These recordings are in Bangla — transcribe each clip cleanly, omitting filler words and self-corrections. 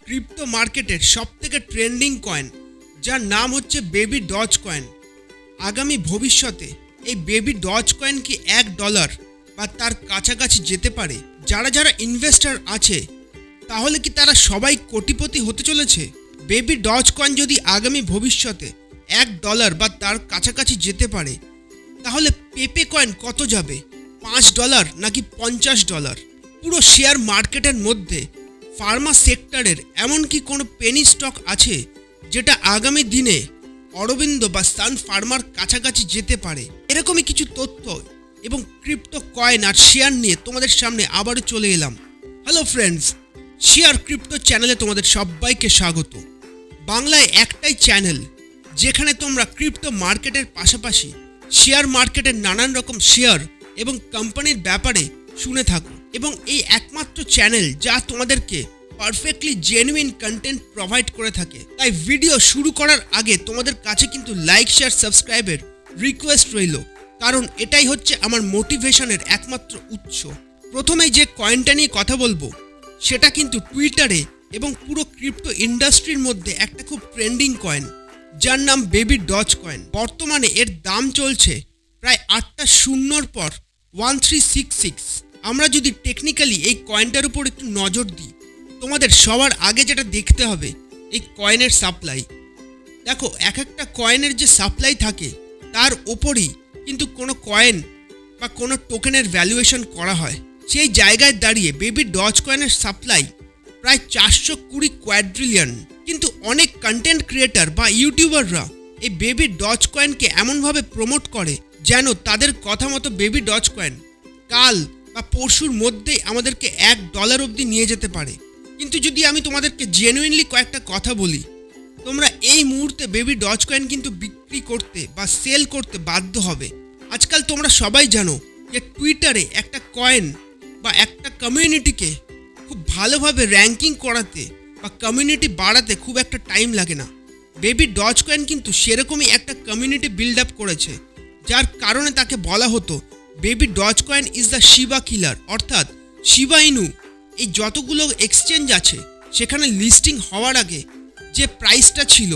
ক্রিপ্টো মার্কেটের সবথেকে ট্রেন্ডিং কয়েন, যার নাম হচ্ছে বেবি ডজ কয়েন। আগামী ভবিষ্যতে এই বেবি ডজ কয়েন কি $1 বা তার কাছাকাছি যেতে পারে? যারা যারা ইনভেস্টর আছে তাহলে কি তারা সবাই কোটিপতি হতে চলেছে? বেবি ডজ কয়েন যদি আগামী ভবিষ্যতে $1 বা তার কাছাকাছি যেতে পারে, তাহলে পেপে কয়েন কত যাবে? $5 নাকি $50? পুরো শেয়ার মার্কেটের মধ্যে ফার্মা সেক্টরের এমন কি কোনো পেনি স্টক আছে যেটা আগামী দিনে অরবিন্দ বা সান ফার্মার কাছাকাছি যেতে পারে? এরকমই কিছু তথ্য এবং ক্রিপ্টো কয়েন আর শেয়ার নিয়ে তোমাদের সামনে আবারও চলে এলাম। হ্যালো ফ্রেন্ডস, শেয়ার ক্রিপ্টো চ্যানেলে তোমাদের সবাইকে স্বাগত। বাংলায় একটাই চ্যানেল যেখানে তোমরা ক্রিপ্টো মার্কেটের পাশাপাশি শেয়ার মার্কেটের নানান রকম শেয়ার এবং কোম্পানির ব্যাপারে শুনে থাকো, এবং এই একমাত্র চ্যানেল যা তোমাদেরকে পারফেক্টলি জেনুইন কন্টেন্ট প্রোভাইড করে থাকে। তাই ভিডিও শুরু করার আগে তোমাদের কাছে কিন্তু লাইক, শেয়ার, সাবস্ক্রাইবের রিকোয়েস্ট রইল, কারণ এটাই হচ্ছে আমার মোটিভেশনের একমাত্র উৎস। প্রথমেই যে কয়েনটা নিয়ে কথা বলবো সেটা কিন্তু টুইটারে এবং পুরো ক্রিপ্টো ইন্ডাস্ট্রির মধ্যে একটা খুব ট্রেন্ডিং কয়েন, যার নাম বেবি ডজ কয়েন। বর্তমানে এর দাম চলছে প্রায় 8টা শূন্যর পর 1366। আমরা যদি টেকনিক্যালি এই কয়েনটার উপর একটু নজর দিই, তোমাদের সবার আগে যেটা দেখতে হবে এই কয়েনের সাপ্লাই। দেখো, এক একটা কয়েনের যে সাপ্লাই থাকে তার ওপরই কিন্তু কোনো কয়েন বা কোনো টোকেনের ভ্যালুয়েশন করা হয়। সেই জায়গায় দাঁড়িয়ে বেবি ডজ কয়েনের সাপ্লাই প্রায় 420 কোয়াড্রিলিয়ন। কিন্তু অনেক কন্টেন্ট ক্রিয়েটার বা ইউটিউবাররা এই বেবি ডজ কয়েনকে এমনভাবে প্রমোট করে যেন তাদের কথা মতো বেবি ডজ কয়েন কাল বা পরশুর মধ্যেই আমাদেরকে $1 অবধি নিয়ে যেতে পারে। কিন্তু যদি আমি তোমাদেরকে জেনুইনলি কয়েকটা কথা বলি, তোমরা এই মুহূর্তে বেবি ডজ কয়েন কিন্তু বিক্রি করতে বা সেল করতে বাধ্য হবে। আজকাল তোমরা সবাই জানো যে টুইটারে একটা কয়েন বা একটা কমিউনিটিকে খুব ভালোভাবে র্যাঙ্কিং করাতে বা কমিউনিটি বাড়াতে খুব একটা টাইম লাগে না। বেবি ডজ কয়েন কিন্তু সেরকমই একটা কমিউনিটি বিল্ড আপ করেছে, যার কারণে তাকে বলা হতো baby doge coin is the Shiba killer. অর্থাৎ শিবা ইনু এই যতগুলো এক্সচেঞ্জ আছে সেখানে লিস্টিং হওয়ার আগে যে প্রাইসটা ছিল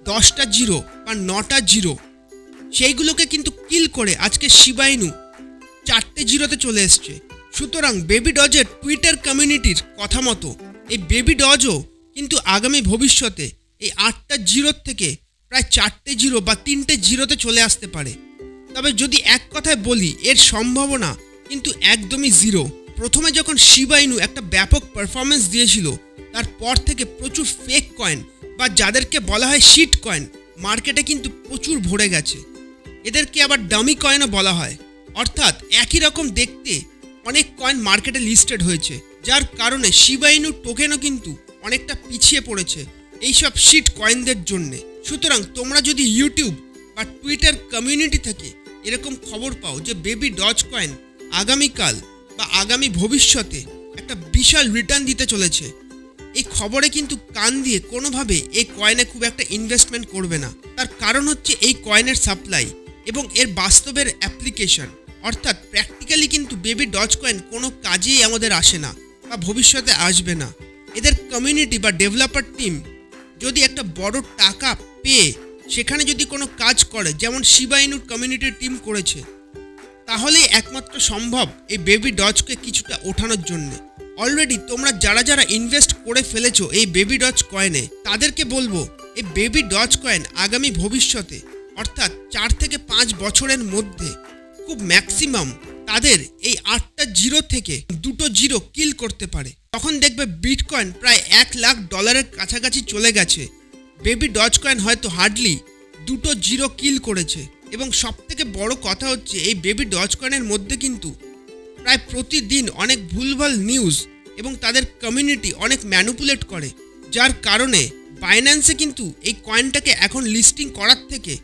10টা জিরো বা 9টা জিরো, সেইগুলোকে কিন্তু কিল করে আজকে শিবা ইনু 4টে জিরোতে চলে এসছে। সুতরাং বেবি ডজের টুইটার কমিউনিটির কথা মতো এই বেবি ডজও কিন্তু আগামী ভবিষ্যতে এই 8টা জিরোর থেকে প্রায় 4টে জিরো বা 3টে জিরোতে চলে আসতে পারে। তবে যদি এক কথায় বলি, এর সম্ভাবনা কিন্তু একদমই জিরো। প্রথমে যখন শিবা ইনু একটা ব্যাপক পারফরমেন্স দিয়েছিল, তারপর থেকে প্রচুর ফেক কয়েন বা যাদেরকে বলা হয় শিট কয়েন মার্কেটে কিন্তু প্রচুর ভরে গেছে। এদেরকে আবার ডামি কয়েনও বলা হয়। অর্থাৎ একই রকম দেখতে অনেক কয়েন মার্কেটে লিস্টেড হয়েছে, যার কারণে শিবা ইনু টোকেনও কিন্তু অনেকটা পিছিয়ে পড়েছে এইসব শিট কয়েনদের জন্যে। সুতরাং তোমরা যদি ইউটিউব বা টুইটার কমিউনিটি থেকে এরকম খবর পাও যে বেবি ডজ কয়েন আগামীকাল বা আগামী ভবিষ্যতে একটা বিশাল রিটার্ন দিতে চলেছে, এই খবরে কিন্তু কান দিয়ে কোনোভাবে এই কয়েনে খুব একটা ইনভেস্টমেন্ট করবে না। তার কারণ হচ্ছে এই কয়েনের সাপ্লাই এবং এর বাস্তবের অ্যাপ্লিকেশন। অর্থাৎ প্র্যাকটিক্যালি কিন্তু বেবি ডজ কয়েন কোনো কাজেই আমাদের আসে না বা ভবিষ্যতে আসবে না। এদের কমিউনিটি বা ডেভেলপার টিম যদি একটা বড় টাকা পেয়ে সেখানে যদি কোনো কাজ করে, যেমন শিবা ইনুর কমিউনিটির টিম করেছে, তাহলেই একমাত্র সম্ভব এই বেবি ডজকে কিছুটা ওঠানোর জন্য। অলরেডি তোমরা যারা যারা ইনভেস্ট করে ফেলেছো এই বেবি ডজ কয়েনে, তাদেরকে বলবো এই বেবি ডজ কয়েন আগামী ভবিষ্যতে অর্থাৎ 4 থেকে 5 বছরের মধ্যে খুব ম্যাক্সিমাম তাদের এই 8টা জিরো থেকে 2টো জিরো কিল করতে পারে। তখন দেখবে বিটকয়েন প্রায় $1 লাখ কাছাকাছি চলে গেছে, বেবি ডজ কয়েন হয়তো হার্ডলি 2টো জিরো কিল করেছে। এবং সবথেকে বড় কথা হচ্ছে এই বেবি ডজ কয়েনের মধ্যে কিন্তু প্রায় প্রতিদিন অনেক ভুলভাল নিউজ এবং তাদের কমিউনিটি অনেক ম্যানিপুলেট করে, যার কারণে বাইন্যান্সে কিন্তু এই কয়েনটাকে এখন লিস্টিং করার থেকে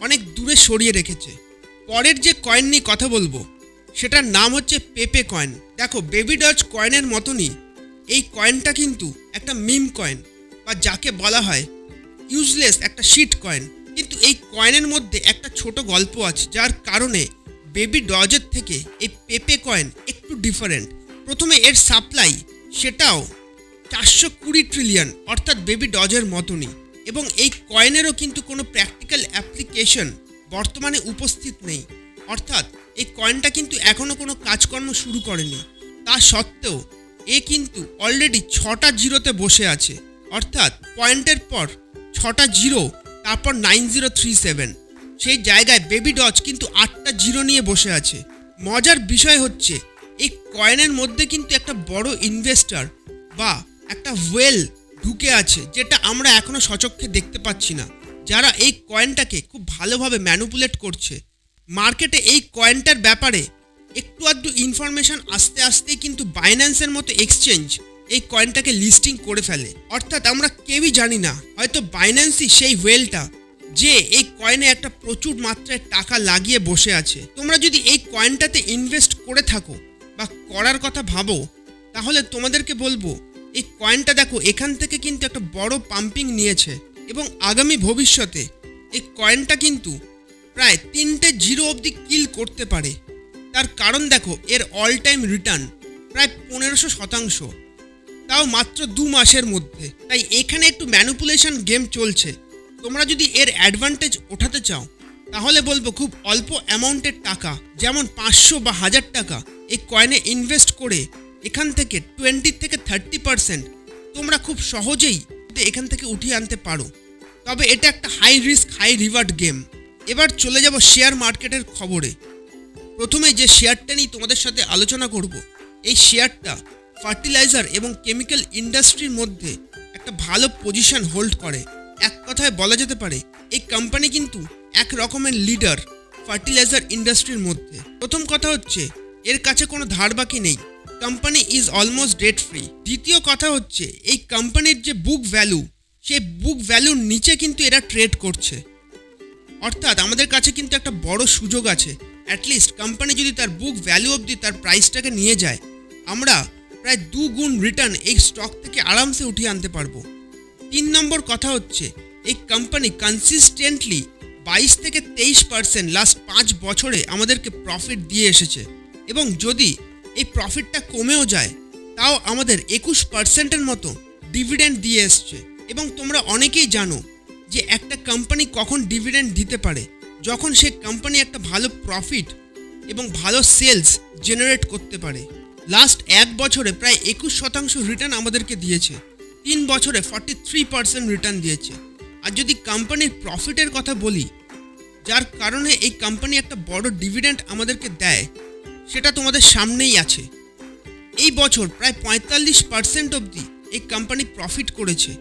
অনেক দূরে সরিয়ে রেখেছে। পরের যে কয়েন নিয়ে কথা বলবো সেটার নাম হচ্ছে পেপে কয়েন। দেখো, বেবি ডজ কয়েনের মতনই এই কয়েনটা কিন্তু একটা মিম কয়েন বা যাকে বলা হয় ইউজলেস একটা শিট কয়েন। কিন্তু এই কয়েনের মধ্যে একটা ছোট গল্প আছে, যার কারণে বেবি ডজের থেকে এই পেপে কয়েন একটু ডিফারেন্ট। প্রথমে এর সাপ্লাই সেটাও 420 ট্রিলিয়ন অর্থাৎ বেবি ডজের মতনই। এবং এই কয়েনেরও কিন্তু কোনো প্র্যাকটিক্যাল অ্যাপ্লিকেশন বর্তমানে উপস্থিত নেই, অর্থাৎ এই কয়েনটা কিন্তু এখনও কোনো কাজকর্ম শুরু করেনি। তা সত্ত্বেও এ কিন্তু অলরেডি 6টা জিরোতে বসে আছে, অর্থাৎ পয়েন্টের পর 6টা জিরো, তারপর 9037। সেই জায়গায় বেবি ডজ কিন্তু 8টা জিরো নিয়ে বসে আছে। মজার বিষয় হচ্ছে এই কয়েনের মধ্যে কিন্তু একটা বড় ইনভেস্টর বা একটা ওয়েল ঢুকে আছে, যেটা আমরা এখনও সচক্ষে দেখতে পাচ্ছি না, যারা এই কয়েনটাকে খুব ভালোভাবে ম্যানুপুলেট করছে। মার্কেটে এই কয়েনটার ব্যাপারে একটু আধটু ইনফরমেশন আসতে আসতেই কিন্তু বাইন্যান্সের মতো এক্সচেঞ্জ এই কয়েনটাকে লিস্টিং করে ফেলে, অর্থাৎ আমরা কেউই জানি না, হয়তো বাইন্যান্সই সেই ওয়েলটা যে এই কয়েনে একটা প্রচুর মাত্রায় টাকা লাগিয়ে বসে আছে। তোমরা যদি এই কয়েনটাতে ইনভেস্ট করে থাকো বা করার কথা ভাবো, তাহলে তোমাদেরকে বলবো এই কয়েনটা দেখো, এখান থেকে কিন্তু একটা বড় পাম্পিং নিয়েছে এবং আগামী ভবিষ্যতে এই কয়েনটা কিন্তু প্রায় 3টে জিরো অবধি কিল করতে পারে। তার কারণ দেখো, এর অল টাইম রিটার্ন প্রায় 1500%, তাও মাত্র 2 মাসের মধ্যে। তাই এখানে একটু ম্যানুপুলেশন গেম চলছে। তোমরা যদি এর অ্যাডভান্টেজ ওঠাতে চাও, তাহলে বলবো খুব অল্প অ্যামাউন্টের টাকা, যেমন 500 বা 1000 টাকা এই কয়েনে ইনভেস্ট করে এখান থেকে 20 থেকে 30% তোমরা খুব সহজেই এখান থেকে উঠিয়ে আনতে পারো। তবে এটা একটা high risk high reward game. এবার চলে যাব শেয়ার মার্কেটের খবরে। প্রথমে যে শেয়ারটা নিয়ে তোমাদের সাথে আলোচনা করব, এই শেয়ারটা ফার্টিলাইজার এবং কেমিক্যাল ইন্ডাস্ট্রির মধ্যে একটা ভালো পজিশন হোল্ড করে। এক কথায় বলা যেতে পারে এই কোম্পানি কিন্তু এক রকমের লিডার ফার্টিলাইজার ইন্ডাস্ট্রির মধ্যে। প্রথম কথা হচ্ছে এর কাছে কোনো ধার বাকি নেই, company is almost date free. দ্বিতীয় কথা হচ্ছে এই কোম্পানির যে বুক ভ্যালু, সেই বুক ভ্যালুর নিচে কিন্তু এরা ট্রেড করছে, অর্থাৎ আমাদের কাছে কিন্তু একটা বড় সুযোগ আছে। অ্যাটলিস্ট কোম্পানি যদি তার বুক ভ্যালু অবধি তার প্রাইসটাকে নিয়ে যায়, আমরা প্রায় 2 গুণ রিটার্ন এই স্টক থেকে আরামসে উঠিয়ে আনতে পারবো। 3 নম্বর কথা হচ্ছে এই কোম্পানি কনসিস্টেন্টলি 22 থেকে 23% লাস্ট 5 বছরে আমাদেরকে প্রফিট দিয়ে এসেছে, এবং যদি এই প্রফিটটা কমেও যায় তাও আমাদের 21%-এর মতো ডিভিডেন্ড দিয়ে এসছে। এবং তোমরা অনেকেই জানো যে একটা কোম্পানি কখন ডিভিডেন্ড দিতে পারে, যখন সে কোম্পানি একটা ভালো প্রফিট এবং ভালো সেলস জেনারেট করতে পারে। লাস্ট 1 বছরে প্রায় 21% রিটার্ন আমাদেরকে দিয়েছে, 3 বছরে 43% রিটার্ন দিয়েছে। আর যদি কোম্পানির প্রফিটের কথা বলি, যার কারণে এই কোম্পানি একটা বড় ডিভিডেন্ড আমাদেরকে দেয়, সেটা তোমাদের সামনেই আছে। এই বছর প্রায় 45% অবধি এই কোম্পানি প্রফিট করেছে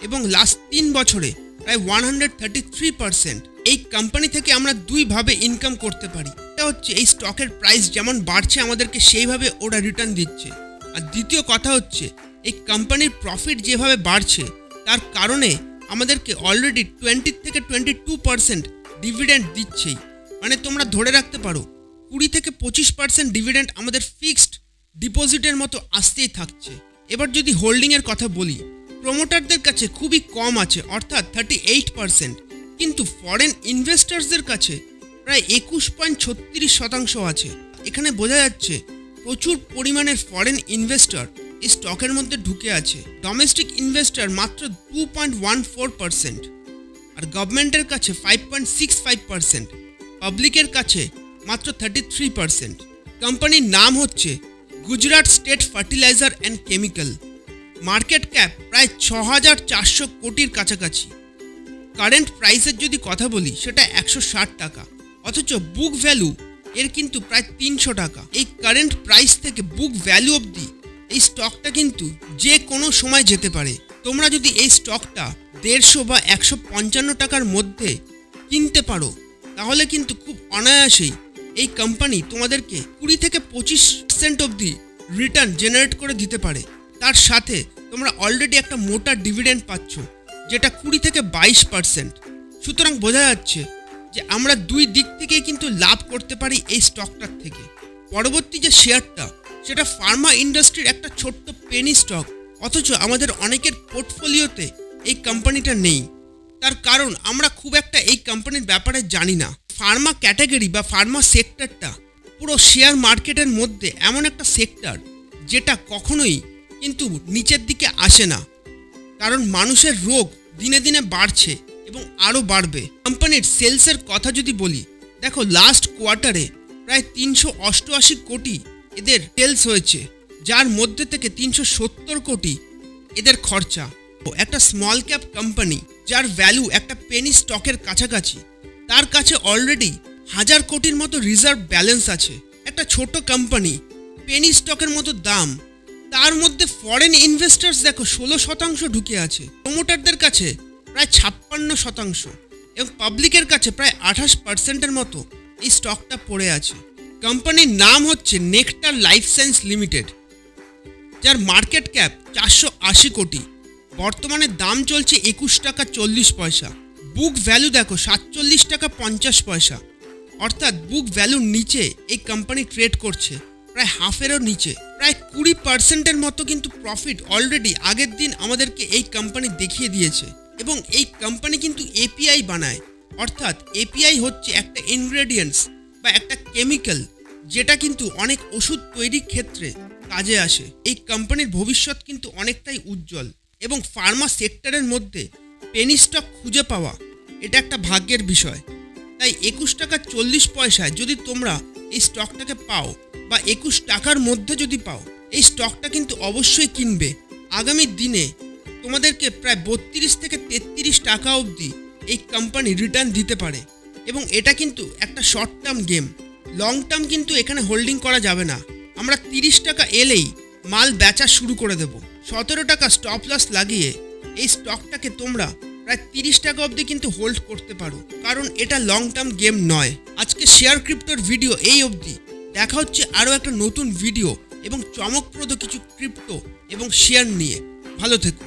এবং লাস্ট 3 বছরে প্রায় 133%। এই কোম্পানি থেকে আমরা দুইভাবে ইনকাম করতে পারি। এটা হচ্ছে এই স্টকের প্রাইস যেমন বাড়ছে আমাদেরকে সেইভাবে ওরা রিটার্ন দিচ্ছে, আর দ্বিতীয় কথা হচ্ছে এই কোম্পানির প্রফিট যেভাবে বাড়ছে তার কারণে আমাদেরকে অলরেডি 20 থেকে 22% ডিভিডেন্ড দিচ্ছেই। মানে তোমরা ধরে রাখতে পারো 20 থেকে 25% ডিভিডেন্ড আমাদের ফিক্সড ডিপোজিটের মতো আসতেই থাকছে। এবার যদি হোল্ডিংয়ের কথা বলি, প্রমোটারদের কাছে খুবই কম আছে, অর্থাৎ 38%, কিন্তু ফরেন ইনভেস্টার্সদের কাছে প্রায় 21.36% আছে। এখানে বোঝা যাচ্ছে প্রচুর পরিমাণের ফরেন ইনভেস্টর এই স্টকের মধ্যে ঢুকে আছে। ডোমেস্টিক ইনভেস্টর মাত্র 2.14%, আর গভর্নমেন্টের কাছে 5.65%, পাবলিকের কাছে মাত্র 33%। কোম্পানির নাম হচ্ছে Gujarat state fertiliser and chemical. Market cap প্রায় 6400 কোটির কাছাকাছি। কারেন্ট প্রাইসের যদি কথা বলি সেটা 160 টাকা, অথচ বুক ভ্যালু এর কিন্তু প্রায় 300 টাকা। এই কারেন্ট প্রাইস থেকে বুক ভ্যালু অবধি এই স্টকটা কিন্তু যে কোনো সময় যেতে পারে। তোমরা যদি এই স্টকটা 150 বা 155 টাকার মধ্যে কিনতে পারো, তাহলে কিন্তু খুব অনায়াসেই এই কোম্পানি তোমাদেরকে 20 থেকে 25% অবধি রিটার্ন জেনারেট করে দিতে পারে। তার সাথে তোমরা অলরেডি একটা মোটা ডিভিডেন্ড পাচ্ছ, যেটা 20 থেকে 22%। সুতরাং বোঝা যাচ্ছে যে আমরা দুই দিক থেকেই কিন্তু লাভ করতে পারি এই স্টকটার থেকে। পরবর্তী যে শেয়ারটা, সেটা ফার্মা ইন্ডাস্ট্রির একটা ছোট্ট পেনি স্টক, অথচ আমাদের অনেকের পোর্টফোলিওতে এই কোম্পানিটা নেই। তার কারণ আমরা খুব একটা এই কোম্পানির ব্যাপারে জানি না। ফার্মা ক্যাটাগরি বা ফার্মা সেক্টরটা পুরো শেয়ার মার্কেটের মধ্যে এমন একটা সেক্টর যেটা কখনোই কিন্তু নিচের দিকে আসে না, কারণ মানুষের রোগ দিনে দিনে বাড়ছে এবং আরও বাড়বে। কোম্পানির সেলসের কথা যদি বলি, দেখো লাস্ট কোয়ার্টারে প্রায় 388 কোটি এদের সেলস হয়েছে, যার মধ্যে থেকে 370 কোটি এদের খরচা। একটা স্মল ক্যাপ কোম্পানি যার ভ্যালু একটা পেনি স্টকের কাছাকাছি, তার কাছে অলরেডি 1000 কোটির মতো রিজার্ভ ব্যালেন্স আছে। একটা ছোট কোম্পানি পেনি স্টকের মতো দাম, তার মধ্যে ফরেন ইনভেস্টার্স দেখো 16% ঢুকে আছে। প্রমোটারদের কাছে প্রায় 56% এবং পাবলিকের কাছে প্রায় 28%-এর মতো এই স্টকটা পড়ে আছে। কোম্পানির নাম হচ্ছে নেক্টার লাইফ সায়েন্স লিমিটেড, যার মার্কেট ক্যাপ 480 কোটি। বর্তমানে দাম চলছে 21 টাকা 40 পয়সা। বুক ভ্যালু দেখো 47 টাকা 50 পয়সা, অর্থাৎ বুক ভ্যালুর নিচে এই কোম্পানি ট্রেড করছে, প্রায় হাফেরও নিচে। প্রায় 20%-এর মতো কিন্তু প্রফিট অলরেডি আগের দিন আমাদেরকে এই কোম্পানি দেখিয়ে দিয়েছে। এবং এই কোম্পানি কিন্তু এপিআই বানায়, অর্থাৎ এপিআই হচ্ছে একটা ইনগ্রেডিয়েন্টস বা একটা কেমিক্যাল, যেটা কিন্তু অনেক ওষুধ তৈরির ক্ষেত্রে কাজে আসে। এই কোম্পানির ভবিষ্যৎ কিন্তু অনেকটাই উজ্জ্বল এবং ফার্মা সেক্টরের মধ্যে পেনি স্টক খুঁজে পাওয়া এটা একটা ভাগ্যের বিষয়। তাই 21 টাকা 40 পয়সায় যদি তোমরা এই স্টকটাকে পাও বা 21 টাকার মধ্যে যদি পাও, এই স্টকটা কিন্তু অবশ্যই কিনবে। আগামী দিনে তোমাদেরকে প্রায় 32 থেকে 33 টাকা অবধি এই কোম্পানি রিটার্ন দিতে পারে এবং এটা কিন্তু একটা short term game, long term কিন্তু এখানে হোল্ডিং করা যাবে না। আমরা 30 টাকা এলেই মাল বেচা শুরু করে দেব। 17 টাকা স্টপ লস লাগিয়ে এই স্টকটাকে তোমরা প্রায় 30 টাকা অবধি কিন্তু হোল্ড করতে পারো, কারণ এটা লং টার্ম গেম নয়। আজকে শেয়ার ক্রিপ্টোর ভিডিও এই অবধি। দেখা হচ্ছে আরও একটা নতুন ভিডিও এবং চমকপ্রদ কিছু ক্রিপ্টো এবং শেয়ার নিয়ে। ভালো থেকো।